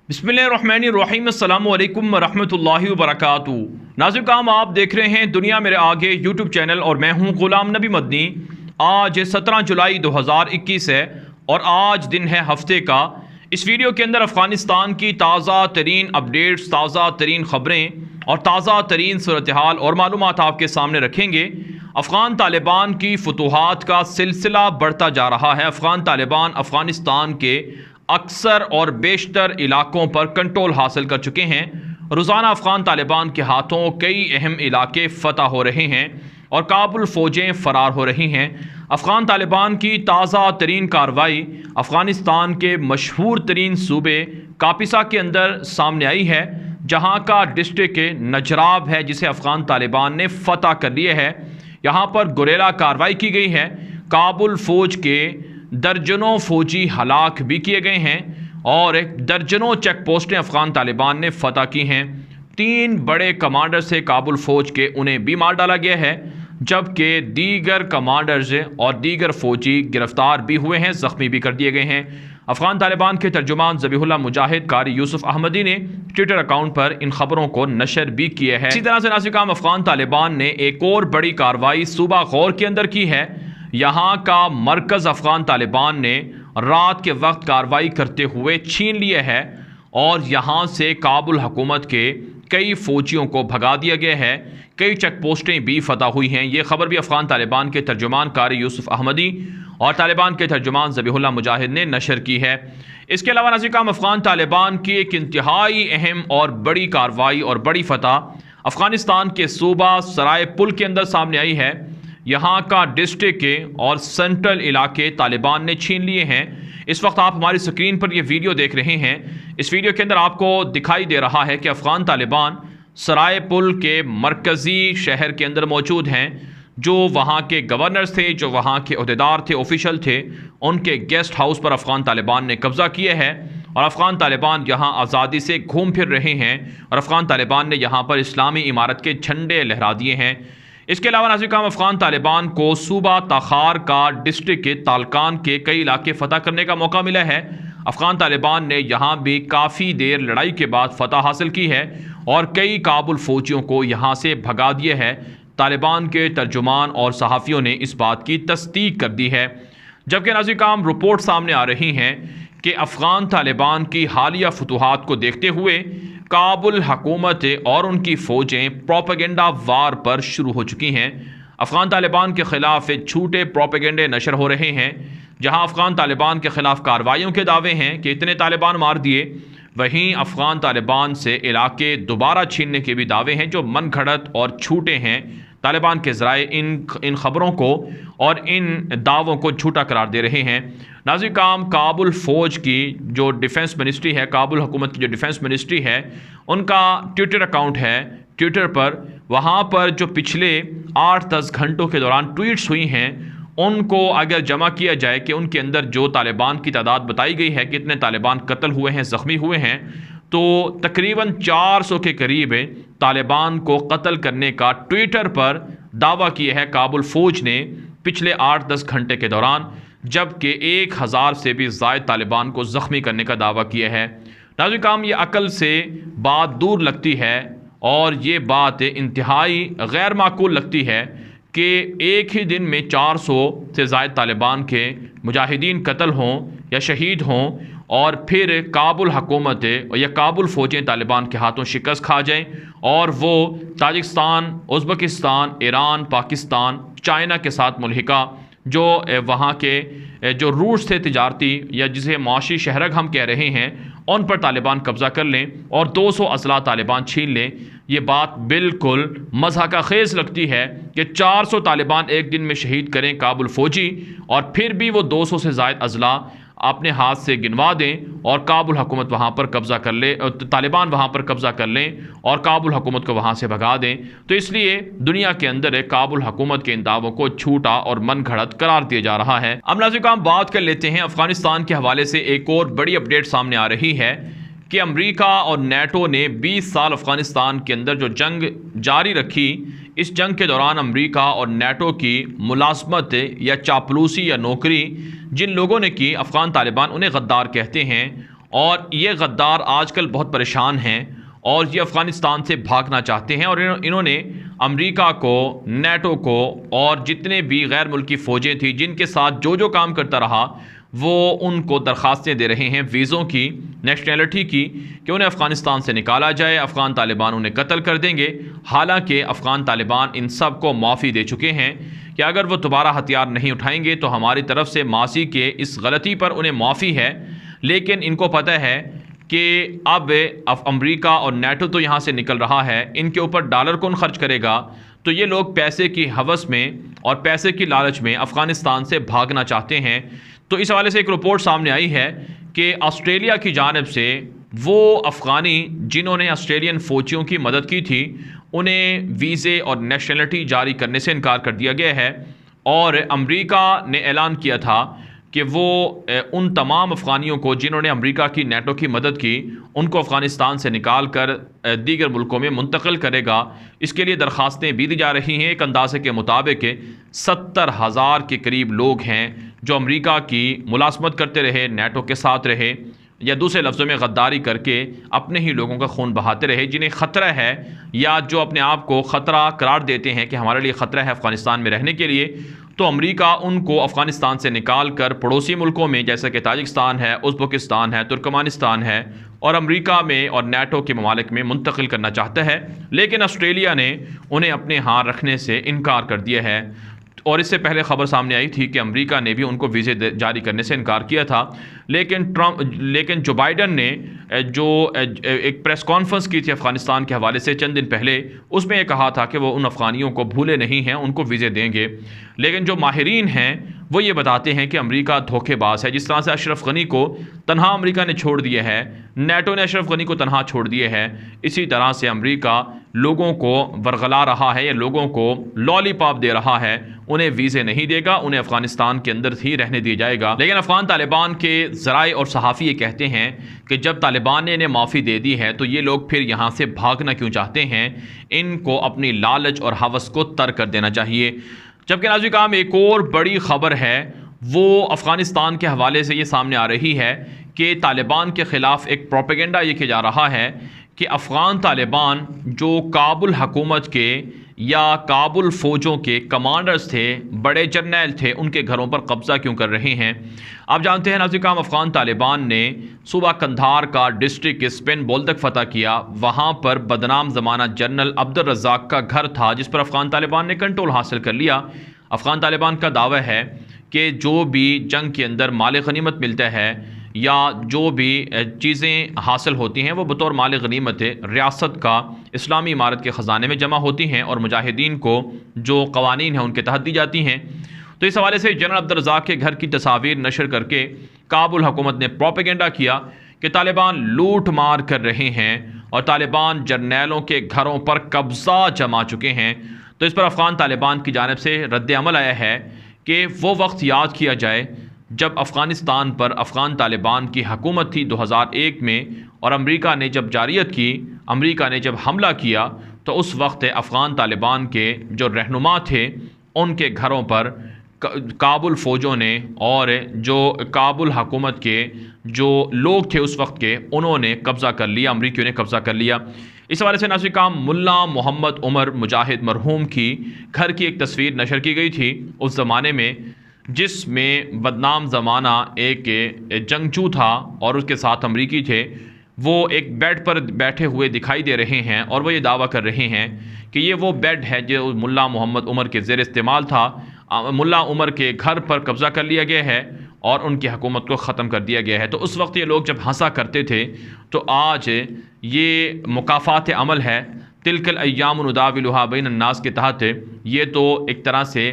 बिस्मिल्लाहिर्रहमानिर्रहीम अस्सलामु अलैकुम वरहमतुल्लाहि वबरकातुहू। नाज़रीन काम आप देख रहे हैं दुनिया मेरे आगे यूट्यूब चैनल और मैं हूं गुलाम नबी मदनी। आज 17 जुलाई 2021 है और आज दिन है हफ्ते का। इस वीडियो के अंदर अफ़गानिस्तान की ताज़ा तरीन अपडेट्स, ताज़ा तरीन ख़बरें और ताज़ा तरीन सूरत हाल और मालूमात आपके सामने रखेंगे। अफ़गान तालिबान की फतूहात का सिलसिला बढ़ता जा रहा है। अफ़गान तालिबान अफ़गानिस्तान के अक्सर और बेशतर इलाकों पर कंट्रोल हासिल कर चुके हैं। रोज़ाना अफ़गान तालिबान के हाथों कई अहम इलाके फ़तह हो रहे हैं और काबुल फ़ौजें फ़रार हो रही हैं। अफ़गान तालिबान की ताज़ा तरीन कार्रवाई अफ़गानिस्तान के मशहूर तरीन सूबे कापिसा के अंदर सामने आई है, जहाँ का डिस्ट्रिक्ट नजराब है जिसे अफ़गान तालिबान ने फ़तह कर लिया है। यहाँ पर गुरेला कार्रवाई की गई है। काबुल फ़ौज के दर्जनों फौजी हलाक भी किए गए हैं और दर्जनों चेक पोस्टें अफ़गान तालिबान ने फ़तह की हैं। 3 बड़े कमांडर से काबुल फ़ौज के उन्हें भी मार डाला गया है, जबकि दीगर कमांडर्स और दीगर फ़ौजी गिरफ्तार भी हुए हैं, ज़ख्मी भी कर दिए गए हैं। अफ़गान तालिबान के तर्जुमान ज़बीहुल्लाह मुजाहिद कारी यूसुफ अहमदी ने ट्विटर अकाउंट पर इन खबरों को नशर भी किया है। इसी तरह से नाज़रीन अफ़गान तालिबान ने एक और बड़ी कार्रवाई सूबा गौर के अंदर की है। यहाँ का मरकज़ अफ़गान तालिबान ने रात के वक्त कार्रवाई करते हुए छीन लिया है और यहाँ से काबुल हुकूमत के कई फ़ौजियों को भगा दिया गया है। कई चेक पोस्टें भी फ़तह हुई हैं। ये खबर भी अफ़गान तालिबान के तर्जुमान कारी यूसुफ अहमदी और तालिबान के तर्जुमान ज़बीहुल्लाह मुजाहिद ने नशर की है। इसके अलावा नाज़रीन अफ़गान तालिबान की एक इंतहाई अहम और बड़ी कार्रवाई और बड़ी फ़तह अफ़गानिस्तान के सूबा सराय पुल के अंदर सामने आई है। यहाँ का डिस्ट्रिक्ट और सेंट्रल इलाके तालिबान ने छीन लिए हैं। इस वक्त आप हमारी स्क्रीन पर ये वीडियो देख रहे हैं। इस वीडियो के अंदर आपको दिखाई दे रहा है कि अफ़गान तालिबान सराय पुल के मरकज़ी शहर के अंदर मौजूद हैं। जो वहाँ के गवर्नर्स थे, जो वहाँ के अहदेदार थे, ऑफिशियल थे, उनके गेस्ट हाउस पर अफ़गान तालिबान ने कब्ज़ा किया है और अफ़गान तालिबान यहाँ आज़ादी से घूम फिर रहे हैं और अफ़गान तालिबान ने यहाँ पर इस्लामी इमारत के झंडे लहरा दिए हैं। इसके अलावा नाज़रीन अफ़गान तालिबान को सूबा ताखार का डिस्ट्रिक्ट के तालकान के कई इलाके फ़तह करने का मौका मिला है। अफ़गान तालिबान ने यहाँ भी काफ़ी देर लड़ाई के बाद फ़तह हासिल की है और कई काबुल फ़ौजियों को यहाँ से भगा दिया है। तालिबान के तर्जुमान और सहाफ़ियों ने इस बात की तस्दीक कर दी है। जबकि नाज़रीन रिपोर्ट सामने आ रही हैं कि अफ़गान तालिबान की हालिया फतूहात को देखते हुए काबुल हुकूमत और उनकी फ़ौजें प्रोपेगेंडा वार पर शुरू हो चुकी हैं। अफ़गान तालिबान के ख़िलाफ़ झूठे प्रोपेगेंडे नशर हो रहे हैं। जहां अफ़गान तालिबान के ख़िलाफ़ कार्रवाइयों के दावे हैं कि इतने तालिबान मार दिए, वहीं अफ़गान तालिबान से इलाके दोबारा छीनने के भी दावे हैं जो मन घड़त और झूठे हैं। तालिबान के ज़राए इन खबरों को और इन दावों को झूठा करार दे रहे हैं। नाज़रीन काबुल फ़ौज की जो डिफेंस मिनिस्ट्री है, काबुल हुकूमत की जो डिफेंस मिनिस्ट्री है, उनका ट्विटर अकाउंट है ट्विटर पर। वहाँ पर जो पिछले 8-10 घंटों के दौरान ट्वीट्स हुई हैं, उनको अगर जमा किया जाए कि उनके अंदर जो तालिबान की तादाद बताई गई है, कितने तालिबान कत्ल हुए हैं, ज़ख्मी हुए हैं, तो तकरीबन 400 के करीब तालिबान को कत्ल करने का ट्विटर पर दावा किया है काबुल फ़ौज ने पिछले 8-10 घंटे के दौरान, जबकि 1000 से भी ज़ायद तालिबान को ज़ख्मी करने का दावा किया है। नाज़रीन ये अकल से बात दूर लगती है और ये बात इंतहाई गैर माकूल लगती है कि एक ही दिन में 400 से ज़ायद तालिबान के मुजाहिदीन कत्ल हों या शहीद हों और फिर काबुल हुकूमत या काबुल फ़ौजें तालिबान के हाथों शिकस्त खा जाएं और वो Tajikistan, Uzbekistan, Iran, Pakistan, China के साथ मुल्हिका जो वहाँ के जो रूट्स थे तिजारती या जिसे मुआशी शहरक हम कह रहे हैं, उन पर तालिबान कब्ज़ा कर लें और 200 असला तालिबान छीन लें। ये बात बिल्कुल मज़ाक़ खेज़ लगती है कि 400 तालिबान एक दिन में शहीद करें काबुल फ़ौजी और फिर भी वो 200 से ज़ायद अज़ला अपने हाथ से गिनवा दें और काबुल हुकूमत वहाँ पर कब्ज़ा कर ले, तालिबान वहाँ पर कब्ज़ा कर लें और काबुल हुकूमत को वहाँ से भगा दें। तो इसलिए दुनिया के अंदर काबुल हुकूमत के इन दावों को झूठा और मन घड़त करार दिया जा रहा है। अब नाज़रीन बात कर लेते हैं अफ़गानिस्तान के हवाले से एक और बड़ी अपडेट सामने आ रही है कि अमेरिका और नेटो ने 20 साल अफ़गानिस्तान के अंदर जो जंग जारी रखी, इस जंग के दौरान अमेरिका और नेटो की मुलाजमत या चापलूसी या नौकरी जिन लोगों ने की, अफ़गान तालिबान उन्हें गद्दार कहते हैं और ये गद्दार आजकल बहुत परेशान हैं और ये अफ़गानिस्तान से भागना चाहते हैं। और इन्होंने अमेरिका को, नेटो को और जितने भी गैर मुल्की फ़ौजें थी जिनके साथ जो जो काम करता रहा, वो उनको दरख्वास्तें दे रहे हैं वीज़ों की, नेशनैलिटी की, कि उन्हें अफ़गानिस्तान से निकाला जाए, अफ़गान तालिबान उन्हें कत्ल कर देंगे। हालांकि अफ़गान तालिबान इन सब को माफ़ी दे चुके हैं कि अगर वो दोबारा हथियार नहीं उठाएंगे तो हमारी तरफ से माजी के इस गलती पर उन्हें माफ़ी है। लेकिन इनको पता है कि अब अमेरिका और नेटो तो यहाँ से निकल रहा है, इनके ऊपर डॉलर कौन खर्च करेगा। तो ये लोग पैसे की हवस में और पैसे की लालच में अफ़गानिस्तान से भागना चाहते हैं। तो इस हवाले से एक रिपोर्ट सामने आई है कि ऑस्ट्रेलिया की जानिब से वो अफ़गानी जिन्होंने ऑस्ट्रेलियन फ़ौजियों की मदद की थी, उन्हें वीज़े और नेशनलिटी जारी करने से इनकार कर दिया गया है। और अमेरिका ने ऐलान किया था कि वो उन तमाम अफ़गानियों को जिन्होंने अमेरिका की, नेटो की मदद की, उनको अफ़गानिस्तान से निकाल कर दीगर मुल्कों में मुंतकिल करेगा। इसके लिए दरख्वास्तें भी दी जा रही हैं। एक अंदाजे के मुताबिक 70,000 के करीब लोग हैं जो अमेरिका की मुलाजमत करते रहे, नेटो के साथ रहे, या दूसरे लफ्ज़ों में गद्दारी करके अपने ही लोगों का खून बहाते रहे, जिन्हें ख़तरा है या जो अपने आप को ख़तरा करार देते हैं कि हमारे लिए ख़तरा है अफ़गानिस्तान में रहने के लिए। तो अमेरिका उनको अफ़गानिस्तान से निकाल कर पड़ोसी मुल्कों में, जैसे कि ताजिकिस्तान है, उज़्बेकिस्तान है, तुर्कमानिस्तान है, और अमेरिका में और नेटो के ममालिक में मुंतकिल करना चाहता है। लेकिन ऑस्ट्रेलिया ने उन्हें अपने यहाँ रखने से इनकार कर दिया है। और इससे पहले ख़बर सामने आई थी कि अमेरिका ने भी उनको वीज़े जारी करने से इनकार किया था। लेकिन जो बाइडन ने जो एक प्रेस कॉन्फ्रेंस की थी अफ़गानिस्तान के हवाले से चंद दिन पहले, उसमें यह कहा था कि वो उन अफ़गानियों को भूले नहीं हैं, उनको वीज़े देंगे। लेकिन जो माहिरीन हैं वो ये बताते हैं कि अमेरिका धोखेबाज है। जिस तरह से अशरफ गनी को तनहा अमेरिका ने छोड़ दिया है, नेटो ने अशरफ गनी को तनहा छोड़ दिए है, इसी तरह से अमेरिका लोगों को वरगला रहा है या लोगों को लॉलीपॉप दे रहा है। उन्हें वीज़े नहीं देगा, उन्हें अफ़गानिस्तान के अंदर ही रहने दिया जाएगा। लेकिन अफ़गान तालिबान के ज़राए और सहाफ़ी ये कहते हैं कि जब तालिबान ने इन्हें माफ़ी दे दी है तो ये लोग फिर यहाँ से भागना क्यों चाहते हैं। इनको अपनी लालच और हवस को तर्क कर देना चाहिए। जबकि नाज़रीन काम एक और बड़ी ख़बर है, वो अफ़गानिस्तान के हवाले से ये सामने आ रही है कि तालिबान के ख़िलाफ़ एक प्रोपेगेंडा ये किया जा रहा है कि अफ़गान तालिबान जो काबुल हुकूमत के या काबुल फ़ौजों के कमांडर्स थे, बड़े जर्नैल थे, उनके घरों पर कब्ज़ा क्यों कर रहे हैं। आप जानते हैं नाज़रीन काम, अफ़गान तालिबान ने सूबा कंधार का डिस्ट्रिक्ट स्पिन बोल तक फ़तह किया। वहाँ पर बदनाम ज़माना जनरल अब्दुल रज़ाक का घर था, जिस पर अफ़गान तालिबान ने कंट्रोल हासिल कर लिया। अफ़गान तालिबान का दावा है कि जो भी जंग के अंदर माल गनीमत मिलता है या जो भी चीज़ें हासिल होती हैं वो बतौर माल गनीमत रियासत का इस्लामी इमारत के ख़जाने में जमा होती हैं और मुजाहिदीन को जो कवानीन हैं उनके तहत दी जाती हैं। तो इस हवाले से जनरल अब्दुल रज़ाक के घर की तस्वीर नशर करके काबुल हुकूमत ने प्रोपेगेंडा किया कि तालिबान लूट मार कर रहे हैं और तालिबान जर्नैलों के घरों पर कब्ज़ा जमा चुके हैं। तो इस पर अफ़गान तालिबान की जानिब से रद्द अमल आया है कि वो वक्त याद किया जाए जब अफ़गानिस्तान पर अफ़गान तालिबान की हुकूमत थी 2001 में, और अमेरिका ने जब जारियत की, अमेरिका ने जब हमला किया, तो उस वक्त अफ़गान तालिबान के जो रहनुमा थे उनके घरों पर काबुल फ़ौजों ने और जो काबुल हुकूमत के जो लोग थे उस वक्त के, उन्होंने कब्ज़ा कर लिया, अमरीकियों ने कब्ज़ा कर लिया। इस हवाले से नाज़रीन काम मुल्ला मोहम्मद उमर मुजाहिद मरहूम की घर की एक तस्वीर नशर की गई थी उस ज़माने में, जिसमें बदनाम ज़माना एक जंगजू था और उसके साथ अमरीकी थे। वो एक बेड पर बैठे हुए दिखाई दे रहे हैं और वो ये दावा कर रहे हैं कि ये वो बेड है जो मुल्ला मोहम्मद उमर के ज़ेर इस्तेमाल था। मुल्ला उमर के घर पर कब्ज़ा कर लिया गया है और उनकी हुकूमत को ख़त्म कर दिया गया है। तो उस वक्त ये लोग जब हंसा करते थे, तो आज ये मुकाफ़ात अमल है, तिलकल अय्याम नुदाविलुहा बैन अन्नास के तहत ये तो एक तरह से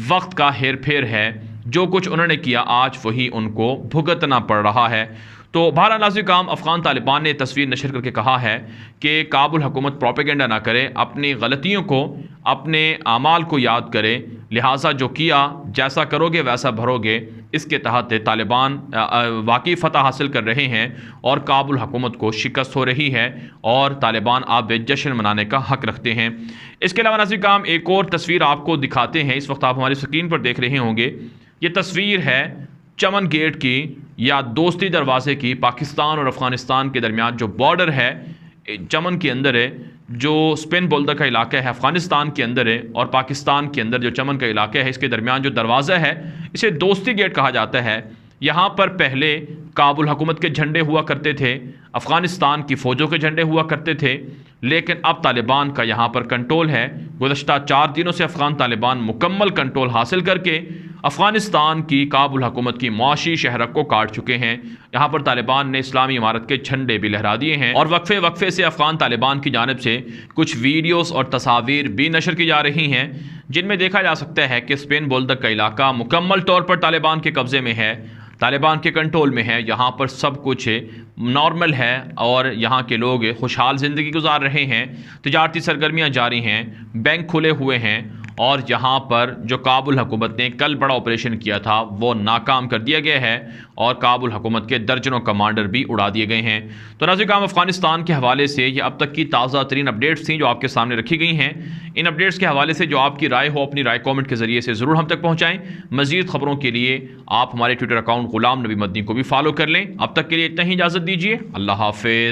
वक्त का हेर फेर है। जो कुछ उन्होंने किया आज वही उनको भुगतना पड़ रहा है। तो बहरहाल नाज़रीन काम अफ़गान तालिबान ने तस्वीर नशर करके कहा है कि काबुल हुकूमत प्रोपेगेंडा ना करे, अपनी गलतियों को, अपने आमाल को याद करे, लिहाजा जो किया जैसा करोगे वैसा भरोगे। इसके तहत तालिबान वाकई फ़तह हासिल कर रहे हैं और काबुल हुकूमत को शिकस्त हो रही है और तालिबान आप जश्न मनाने का हक़ रखते हैं। इसके अलावा नाज़रीन काम एक और तस्वीर आपको दिखाते हैं। इस वक्त आप हमारी स्क्रीन पर देख रहे होंगे, ये तस्वीर है चमन गेट की या दोस्ती दरवाज़े की पाकिस्तान और अफ़गानिस्तान के दरमियान जो बॉर्डर है चमन के अंदर है, जो स्पिन बोल्डर का इलाका है अफ़गानिस्तान के अंदर है और पाकिस्तान के अंदर जो चमन का इलाका है, इसके दरमियान जो दरवाज़ा है इसे दोस्ती गेट कहा जाता है। यहाँ पर पहले काबुल हुकूमत के झंडे हुआ करते थे, अफ़गानिस्तान की फ़ौजों के झंडे हुआ करते थे, लेकिन अब तालिबान का यहाँ पर कंट्रोल है। गुज़श्ता 4 दिनों से अफ़गान तालिबान मुकम्मल कंट्रोल हासिल करके अफ़गानिस्तान की काबुल हुकूमत की मुआशी शहरक को काट चुके हैं। यहाँ पर तालिबान ने इस्लामी इमारत के झंडे भी लहरा दिए हैं और वक्फे वक्फे से अफ़गान तालिबान की जानिब से कुछ वीडियोस और तस्वीर भी नशर की जा रही हैं, जिनमें देखा जा सकता है कि स्पिन बोल्डर का इलाका मुकम्मल तौर पर तालिबान के कब्ज़े में है, तालिबान के कंट्रोल में है। यहाँ पर सब कुछ नॉर्मल है और यहाँ के लोग खुशहाल ज़िंदगी गुजार रहे हैं, तिजारती सरगर्मियाँ जारी हैं, बैंक खुले हुए हैं और यहाँ पर जो काबुल हुकूमत ने कल बड़ा ऑपरेशन किया था वो नाकाम कर दिया गया है और काबुल हुकूमत के दर्जनों कमांडर भी उड़ा दिए गए हैं। तो नाज़रीन, अफ़गानिस्तान के हवाले से ये अब तक की ताज़ा तरीन अपडेट्स थी जो आपके सामने रखी गई हैं। इन अपडेट्स के हवाले से जो आपकी राय हो अपनी राय कॉमेंट के ज़रिए से ज़रूर हम तक पहुँचाएँ। मज़ीद ख़बरों के लिए आप हमारे ट्विटर अकाउंट ग़ुलाम नबी मदनी को भी फॉलो कर लें। अब तक के लिए इतना ही इजाज़त दीजिए। अल्लाह हाफ़िज़।